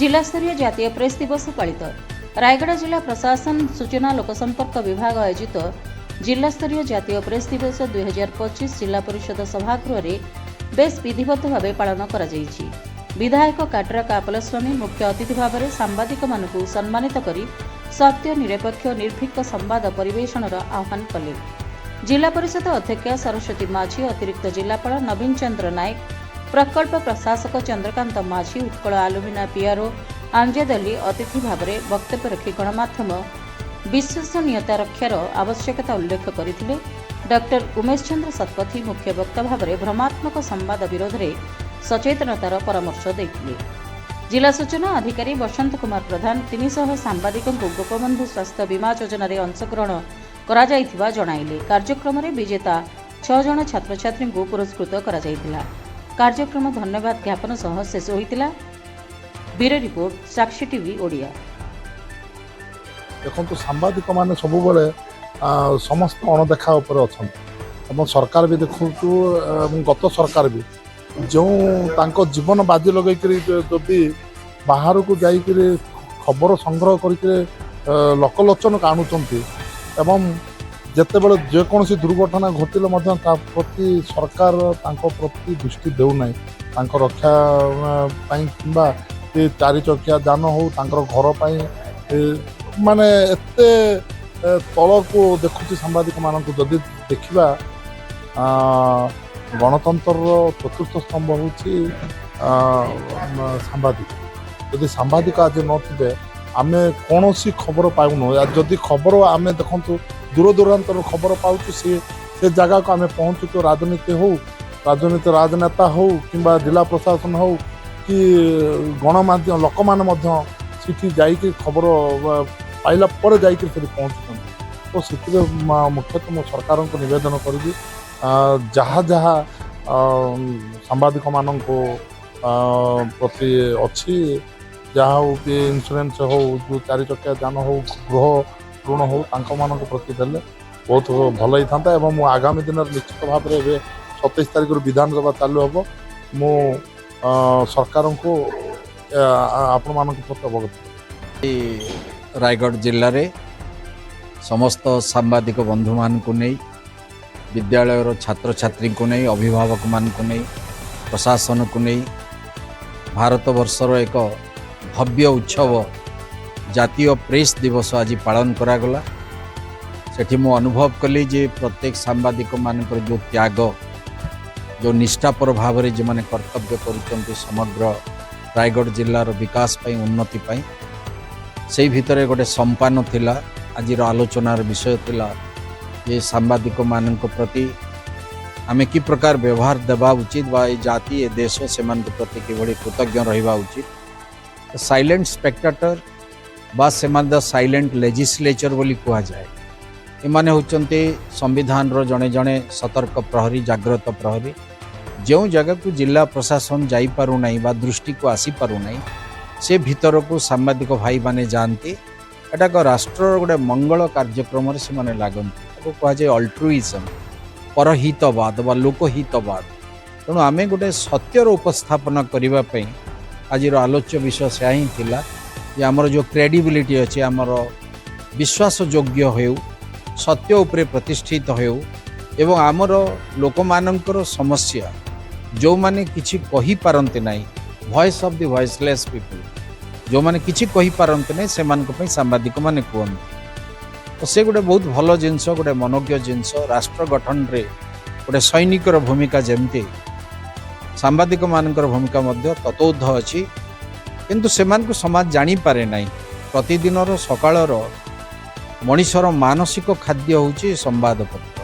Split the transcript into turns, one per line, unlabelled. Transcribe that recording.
जिलास्तरीय जातीय प्रेस दिवस पालित। रायगढ़ जिला प्रशासन सूचना लोकसंपर्क विभाग आयोजित जिलास्तरीय जातीय प्रेस दिवस 2025 जिला परिषद सभागृह में बेस विधिवत भाव पालन करा जायछि। विधायक काटरा कापलस्वामी मुख्य अतिथि भाव में सांबादिक मानकु सम्मानित करी सत्य निरपेक्ष निर्भीक संवाद परिवेषणर आह्वान कले। जिला परिषद अध्यक्षा सरस्वती माझी, अतिरिक्त जिलापाल नवीन चंद्र नायक, प्रकल्प प्रशासक चंद्रकांत माझी, उत्कल आलुमिना पीआरओ आमजेद अली अतिथि भाव में वक्तव्य रखी गणमाध्यम विश्वसनीयता रक्षार आवश्यकता उल्लेख करथिले। डॉक्टर उमेश चंद्र शतपथी मुख्य वक्ता भाव में भ्रमात्मक संवाद विरोध में सचेतनतार परामर्श देथिले। जिला सूचना अधिकारी बसंत कुमार प्रधान 300 सांबादिकों गोपबंधु स्वास्थ्य बीमा योजना अंशग्रहण करा जायथिबा जणाइले। कार्यक्रम में विजेता 6 जन छात्र छात्री को पुरस्कृत करा जायतिला। कार्यक्रम धन्यवाद ज्ञापन सह शेष होइतिला। ब्यूरो रिपोर्ट साक्षी टीवी ओडिया।
देखो सांबादिक मैंने सब समस्त अणदेखा अच्छा सरकार भी देखु गत सरकार भी जो तांको जीवन बाजी लगे जदि बाहर को जाकर खबर संग्रह करके लोकलोचन आणुंट एवं जितेबाला जेकोसी दुर्घटना घटिले प्रति सरकार प्रति दृष्टि देना रक्षा कि 4 चकिया जान हो घर माने एते तल को देखुची सांबादिक मान जदि देखा गणतंत्र चतुर्थ स्तंभ हूँ सांबादिक। जदि सांबादिक आज नथिबे आम कौन सी खबर पाऊन जदि खबर आम देखु दूर दूरांतर खबर पाचु से जगह को आम पहुँचु राजनीति हो राजनेता हो कि जिला प्रशासन हो कि गणमाध्यम लोक मैंने जाइए खबर पाइला पर जाइए पहुँचुं तो से मुख्यतः मो सरकार को निवेदन करी जहाँ जहाँ सांबादिक मान प्रति अच्छी जहाँ हो कि इंश्योरेंस हो जो 4 चकिया जान हो गृह ऋण हो मान प्रति देले बहुत भल ही था। एवं आगामी दिन निश्चित भाव में 27 तारीख विधानसभा चालू हम मो सरकार को आपण मान प्रति अवगत।
रायगढ़ जिले में समस्त सांबादिक बंधु मान को नहीं विद्यालय छात्र छात्री को नहीं अभिभावक मान को नहीं प्रशासन को नहीं भारत वर्षर एक भव्य उत्सव जातीय प्रेस दिवस आज पालन करागला। सेठी मु अनुभव कली जे प्रत्येक सांबादिक मान जो त्याग जो निष्ठापर भाव में जो मैंने कर्तव्य कर समग्र रायगढ़ जिलार विकास पाई उन्नति पाई से भितर गोटे संपान थिला आज आलोचनार विषय थिला ये सांबादिक मान प्रति आमे कि प्रकार व्यवहार देवा उचित बा जाति ए देश से प्रति किभली कृतज्ञ रहिबा उचित। साइलेंट स्पेक्टेटर बा से साइलेंट लेजिस्लेचर बोली कहा जाए। एमाने होचंते संविधान रो जड़े जड़े सतर्क प्रहरी जागृत प्रहरी जो जगह को जिला प्रशासन जाई पारु नाही बा दृष्टि को आसी पारु नाही से भीतर को सांबादिक भाई माने जानती एटा को राष्ट्र गोटे मंगल कार्यक्रम से माने लागंती कह जाए अल्ट्रुइज्म परहितवाद बा लोकहितवाद। तेणु आमे गोटे सत्यर उपस्थापना करने आज आलोच्य विषय से ही थिला जे आमर जो क्रेडिबिलिटी अच्छे आमर विश्वासयोग्य हो सत्य उपरे प्रतिष्ठित हो एवं आमर लोक मानकर समस्या जो माने किछि कहि पारंते नाही voice of the voiceless people जो माने किछि कहि पारंते नाही से मान को सांबादिक माने कहते तो से गोटे बहुत भल जिनस गोटे मनोज्ञ जिनस राष्ट्र गठन रे गोटे सैनिकर भूमिका जमती सांबादिक मानकर भूमिका मध्य ततोध अच्छी किंतु सेमान को समाज जानी पारे नाही। प्रतिदिन सकाळर मनीषर मानसिक खाद्य होची संवादपत्र।